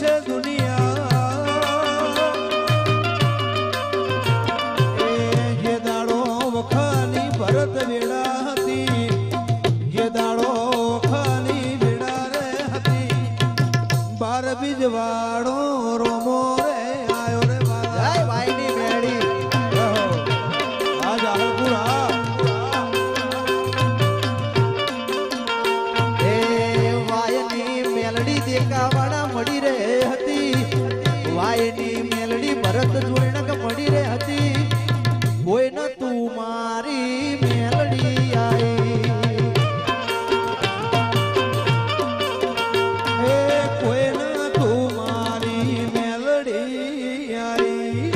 છે દુનિયા એ જે દાડો વખાની ભરત વેળા હતી જે દાડો વખાની વેળા રે હતી 12 બીજવાળો રોમો રે આયો રે જય ભાઈની મેળી આ જાહલપુરા એ વાયની મેલડી દેખાવાળા મળી રે હતી વાયની મેલડી ભરત જોઈણક મળી રે હતી કોઈ ન તું મારી મેલડી આઈ એ કોઈ ના તું મારી મેલડી આઈ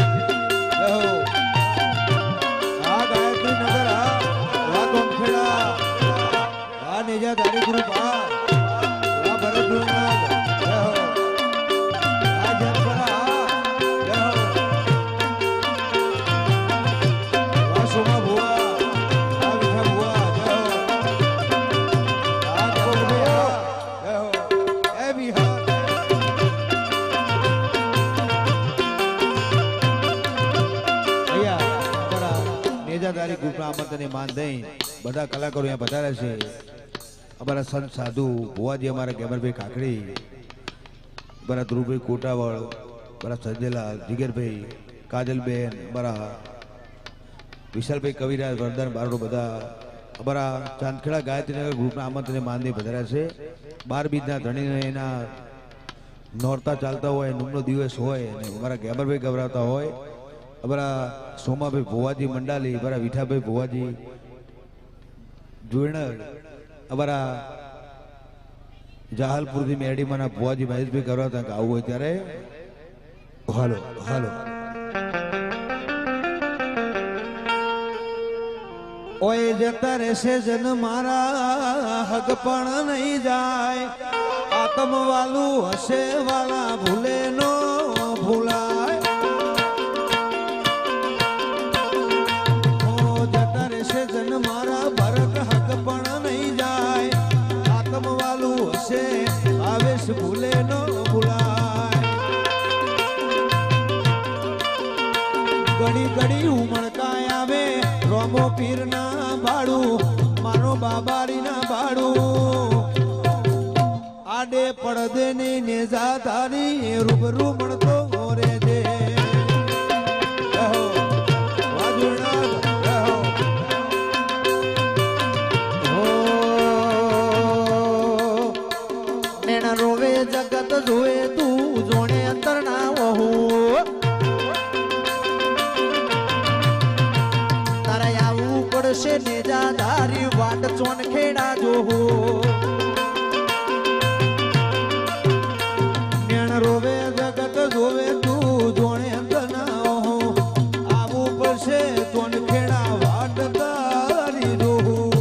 આ ગાયત્રી નગર આ ગોમખેડા આ નેજા તારી ગ્રુપ આ ભરત ડુંગર જય હો આ જનપરા જય હો આ સોમા ભુવા આ વિઠા ભુવા જય હો આ ગોમખેડા જય હો એ બિહાર ભૈયા અમારા નેજાદારી ગ્રુપના આમંત્રણને માન દઈ બધા કલાકારો અહીંયા પધાર્યા છે અમારા સંત સાધુ ભુવાજી અમારા ગેમરભાઈ કાકડી અમારા ધ્રુવભાઈ કોટાવળ અમારા સંજયલાલ જીગરભાઈ કાજલબેન અમારા વિશાલભાઈ કવિરાજ વરદાન બારડો બધા અમારા ચાંદખેડા ગાયત્રીનગર ગ્રુપના આમંત્રણને માન દઈ પધાર્યા છે 12 બીજના ધણીને એના નોરતા ચાલતા હોય નુમનો દિવસ હોય અને અમારા ગેમરભાઈ ગવરાવતા હોય અમારા સોમાભાઈ ભુવાજી મંડાલી અમારા વિઠાભાઈ ભુવાજી જોઈણર અમારા જાહલપુરથી મેરડીમાંના ભુવાજી મહેશભાઈ ગવરાવતા આવું હોય ત્યારે હાલો હાલો ઓય જતા રહેશે જન મારા હગ પણ નહીં જાય આતમ વાલું હશે વાલા ભૂલે નો ભૂલાય જતા રહેશે જન મારા ભરત હગ પણ નહીં જાય આતમ વાલું હશે આવેશ ભૂલે નો ભૂલાય ઘડી ઘડી ઉમળકાય આવે રોમો પીર ના બાડું મારો બાબારી ના બાડું આડે પડદે ની નેજા તારી રૂબરૂ મળતો રે જે નેણા રોવે જગત જોવે તું જોણે અંતર ના વહુ તારે આવું પડશે નેજાદારી વાટ ચોનખેડા જોહો નેણ રોવે જગત જોવે તું જોણે અંતર ના હો આવું પડશે ચોનખેડા વાટ તારી જોહું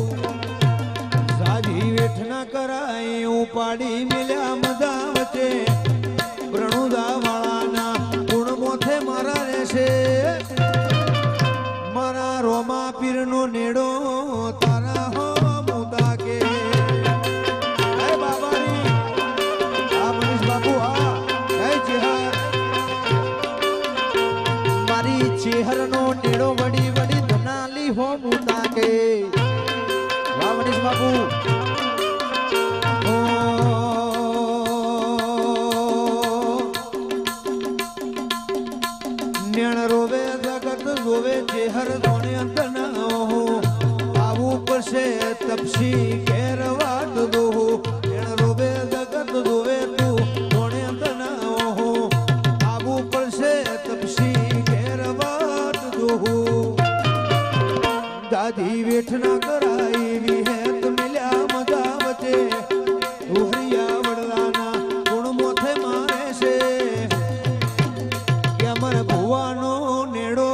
સાજી વેઠ ના કરાય ઉપાડી મિલ્યા મદા વચ્ચે પ્રણુદા વાળાના ગુણ મોથે મારા રહેશે મારા રોમા પીરનો નેડો તારા હો મુદા કે હે બાબારી આ મનીષ બાપુ આ હે ચેહર મારી ચેહરનો નેડો વડી વડી ધનાલી હો મુતા કે વાહ મનીષ બાપુ નેણ રોવે જગત જોવે ચેહર જોણે અંત ના હો આવું પડશે તપસી ઘેર વાટ દો નેણ રોવે જગત જોવે તું જોણે અંત ના હો આવું પડશે તપસી ઘેર વાટ દો દાદી વેઠ ના કરાઈ વિહેત મિલ્યા મજા વચ્ચે ઉહરિયા વડલાના ગુણ મોથે મારે છે કે અમર ભુવાનો નેડો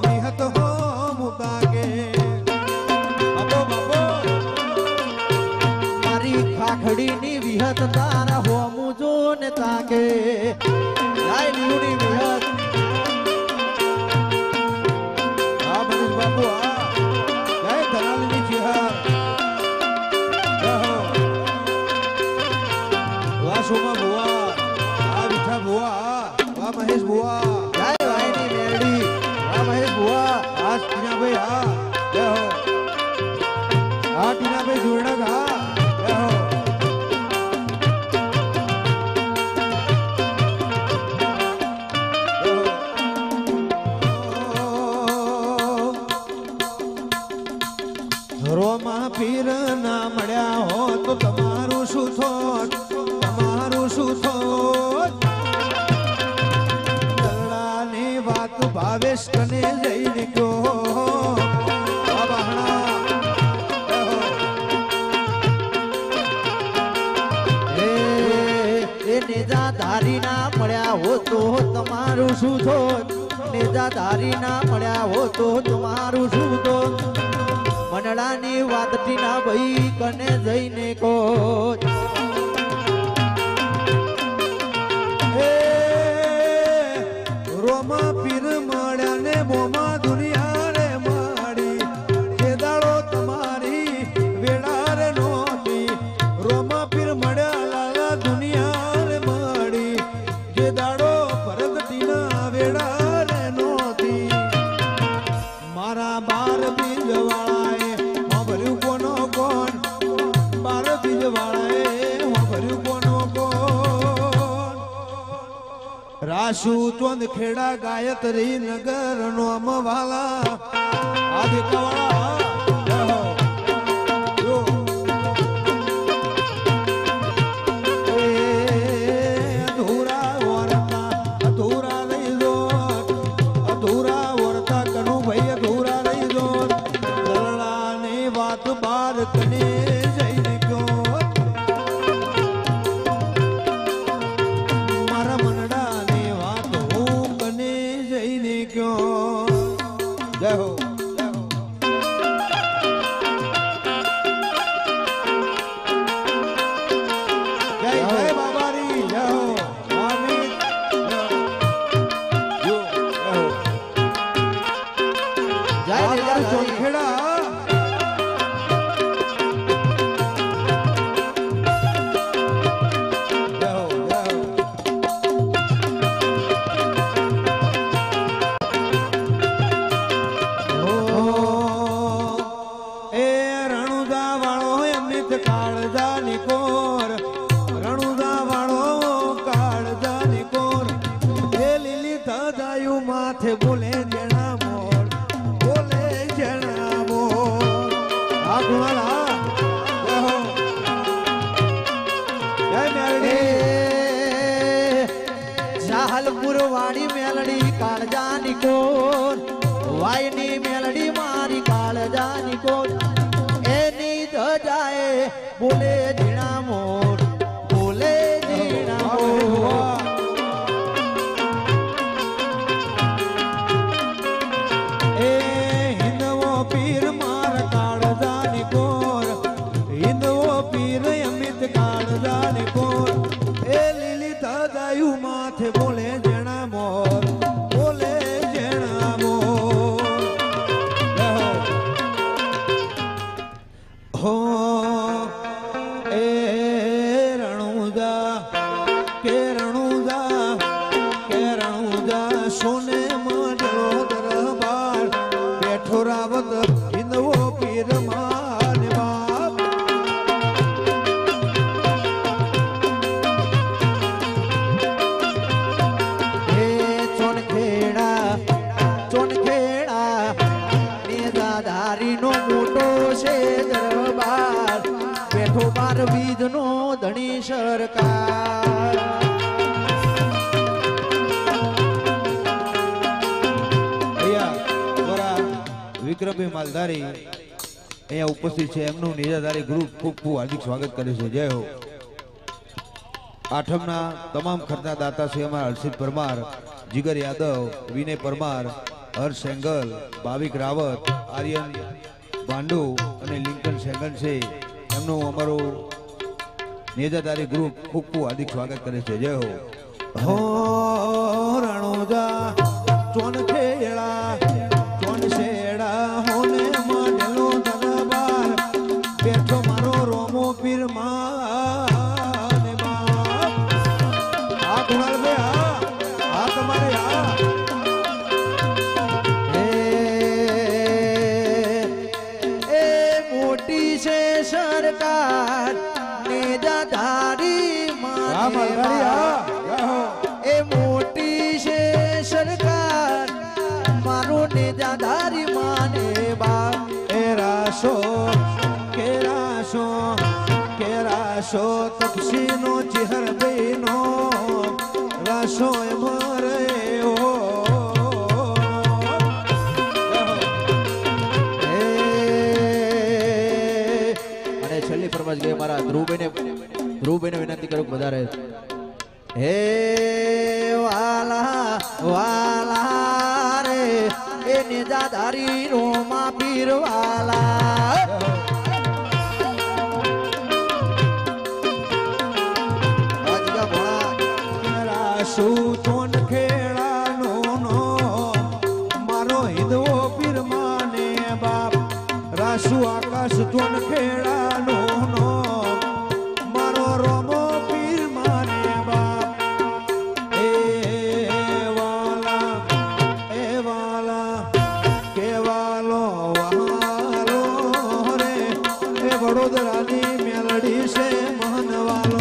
વિહત હો મુકા કે બાપો બાપો મારી ખાખડીની વિહત તારા હોમું જો ને તાકે લાય લીલુડી વિહત આ મનીષ બાપુ આ જય ધનાલીની ચિહાર જય હો વાસુમાં ભુવા આ વિઠ્ઠલ ભાવેશ કને જઈને ગયો નેજા ધારી ના મળ્યા હો તો તમારું શું થોત નેજા ધારી ના મળ્યા હો તો તમારું શું થોત મંડળાની વાતથી ના ભાઈ કને જઈને કહો રોમા પીર મળ્યા ને બોમા દુનિયા રે માડી જે દાડો તમારી વેળા રે નોતી રોમા પીર મળ્યા લાલા દુનિયા રે માડી જે દાડો ભરતટીના વેળા રે નોતી મારા બાર બીજવાળાએ ભર્યું કોનો કોણ બાર બીજવાળાએ ભર્યું કોનો કોણ રાશુ ચોંદ ખેડા ગાયત્રી નગર નો અમવાલા આદિ કવાળા માથે બોલે જણા મોર બોલે જણા મોર આ ગુણાલા જય મેલડી જાહલપુર વાડી મેલડી કાળજાની કોર વાયની મેલડી મારી કાળજાની કોર એની ધજાએ બોલે જણા મોર બોલે જણા મોર માથે બોલે જણા મોર બોલે જણા મોર હો એ રણુજા કે રણુજા કે રણુજા સોને મંડળો દરબાર બેઠો રાવત હિંદવો પીર માન બાપ બાર બીજ નો ધણી સરકાર વિક્રમભાઈ માલધારી અહીંયા ઉપસ્થિત છે એમનું નિરાધારી ગ્રુપ ખૂબ ખૂબ હાર્દિક સ્વાગત કરે છે જય હો આઠમના તમામ ખર્ચના દાતા છે અમારા હર્ષિત પરમાર જીગર યાદવ વિનય પરમાર હર્ષ સેંગલ ભાવિક રાવત આર્યન ભાંડુ અને લિંકન સેંગલ છે એમનું અમારું નેજાદારી ગ્રુપ ખૂબ ખૂબ હાર્દિક સ્વાગત કરે છે જય હો રણુજા ચોન ખેડા ચોન શેડા હોને માંડેલો દરબાર બેઠો મારો રોમો પીર માન બાપ આ કુણાલ ભાઈ આ તમારે એ મોટી છે સરકાર નેજાધારી એ મોટી છે સરકાર મારો નેજાધારી માને બા એ રાસો કેરાસો તપસીનો ચિહર બેનો રાસો એ મરે ઓ જગ્યાએ મારા ધ્રુવભાઈને વિનંતી કરું વધારે હે વાલા વાલા રે એ નેજાધારી રોમા પીર વાલા રાસુ તોન ખેડાનો નો મારો હિંદવો પીર માને બાપ રાસુ આકાશ તોન ખેડાનો નો મારો રોમો પીર માને બાપ એ વાલા કેવાલો વાલો રે એ વડોદરાની મેલડી છે મહનવાલો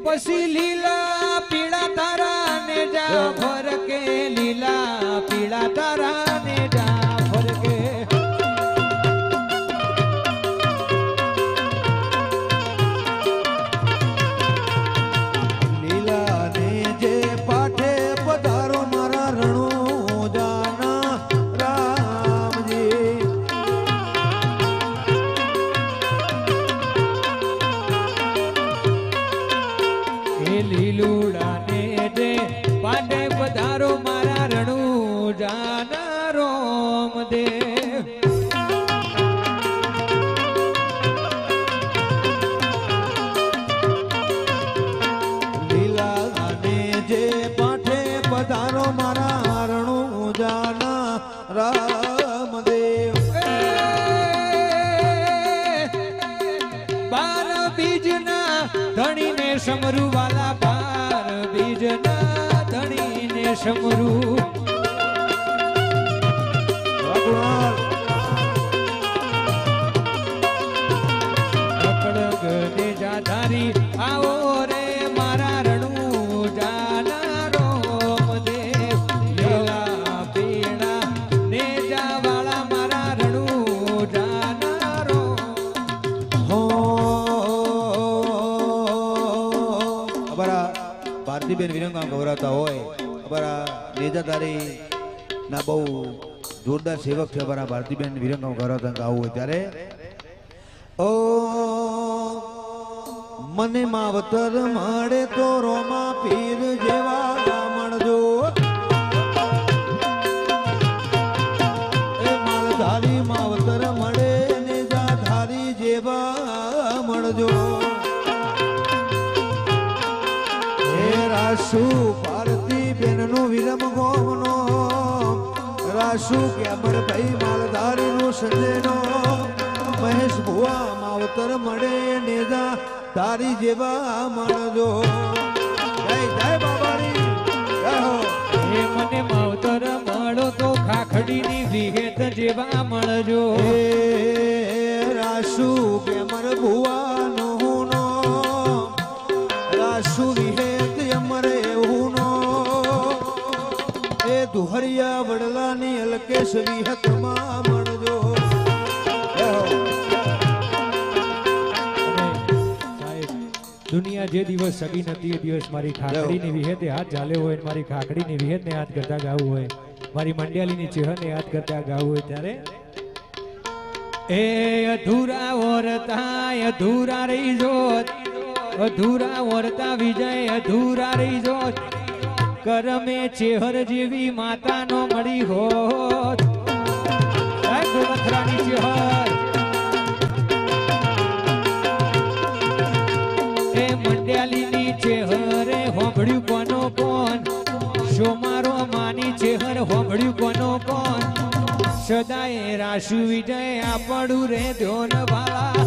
પછી લીલા પીળા તારા ને જા ફરકે લીલા પીળા તારા ને જા ફરકે લીલા ને જે પાઠે પધારો મારા રણુ જાના રામજી લીલુડા ને જે પાટે પધારો મારા રણુ જાના રોમ દેવ લીલા ને જે પાઠે પધારો મારા રણુ જાના રામદેવ બાર બીજના ધણીને સમરુ વાલા બાર બીજના ધણીને સમરુ કડક નેજાધારી આવો રે મારા રણુ જાના રોમ દેવ લીલા પીળા નેજા વાળા મારા રણુ જાના રોમ અમારા ભારતીબેન વિરંગામ ગૌરાવતા હોય અમારા નેજાધારી ના બહુ જોરદાર સેવક છે અમારા ભારતીબેન વિરંગામ ગૌરાવતા ગાવું હોય ત્યારે ઓ મને માવતર મળે તો રોમા પીર જેવા મળજો એ માલધારી માવતર મળે નેજાધારી જેવા મળજો રાસુ ભારતી બેન નો વિરમ ગોમનો રાસુ કેમર ભાઈ માલધારી નો સંજય નો મહેશ ભુવા માવતર મળે નેજા તારી જેવા મળજો જય જય બાબારી જય હો એ મને માવતર મળો તો ખાખડીની વિહેત જેવા મળજો એ રાસુ કેમર ભુવા નો રાસુ વિહેત અમરે એવું નો એ દુહરિયા વડલાની અલકેશ વિહત માં મળજો દુનિયા જે દિવસ સગી નથી એ દિવસ મારી ખાખડીની વિહેતે હાથ ઝાલ્યો હોય, મારી ખાખડીની વિહેતને યાદ કરતા ગાવું હોય, મારી મંડ્યાલીની ચેહરને યાદ કરતા ગાવું હોય ત્યારે એ અધૂરા ઓરતા અધૂરા રહી જોત, અધૂરા ઓરતા વિજય અધૂરા રહી જોત, કરમે ચેહર જેવી માતાનો મળી હોત ગોમથરાની ચેહર એ મંડ્યાલીની ચેહરે હોંભળ્યું કોનો કોણ, સોમારો માની ચેહર હોંભળ્યું કોનો કોણ, સદાય રાશુ વિજય આપણું રે ધોન વાળા